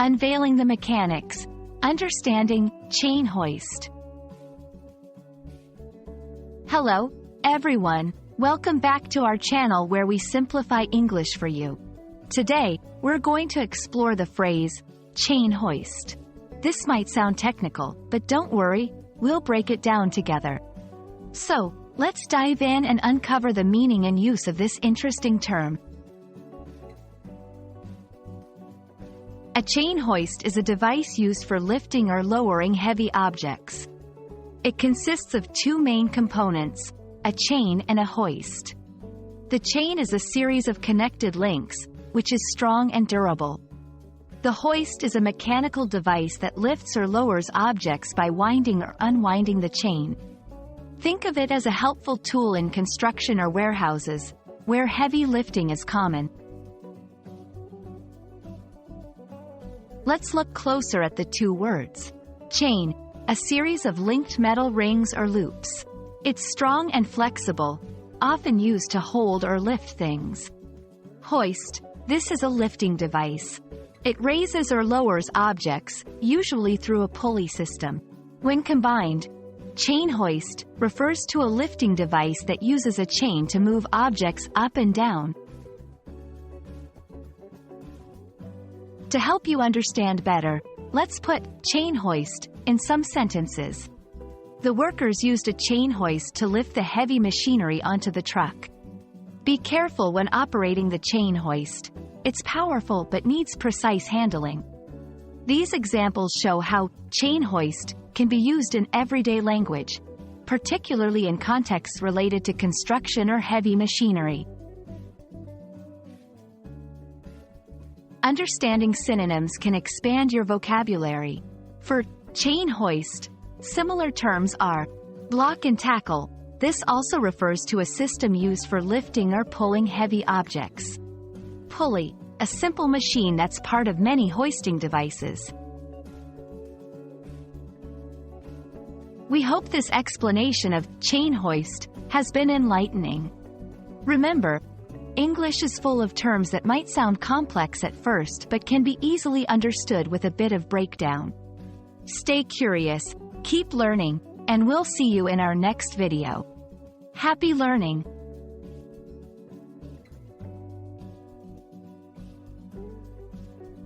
Unveiling the mechanics. Understanding chain hoist. Hello, everyone. Welcome back to our channel where we simplify English for you. Today, we're going to explore the phrase, chain hoist. This might sound technical, but don't worry, we'll break it down together. So, let's dive in and uncover the meaning and use of this interesting term. A chain hoist is a device used for lifting or lowering heavy objects. It consists of two main components, a chain and a hoist. The chain is a series of connected links, which is strong and durable. The hoist is a mechanical device that lifts or lowers objects by winding or unwinding the chain. Think of it as a helpful tool in construction or warehouses, where heavy lifting is common. Let's look closer at the two words. Chain, a series of linked metal rings or loops. It's strong and flexible, often used to hold or lift things. Hoist, this is a lifting device. It raises or lowers objects, usually through a pulley system. When combined, chain hoist refers to a lifting device that uses a chain to move objects up and down. To help you understand better, let's put chain hoist in some sentences. The workers used a chain hoist to lift the heavy machinery onto the truck. Be careful when operating the chain hoist. It's powerful but needs precise handling. These examples show how chain hoist can be used in everyday language, particularly in contexts related to construction or heavy machinery. Understanding synonyms can expand your vocabulary. For chain hoist, similar terms are block and tackle. This also refers to a system used for lifting or pulling heavy objects. Pulley, a simple machine that's part of many hoisting devices. We hope this explanation of chain hoist has been enlightening. Remember, English is full of terms that might sound complex at first but can be easily understood with a bit of breakdown. Stay curious, keep learning, and we'll see you in our next video. Happy learning!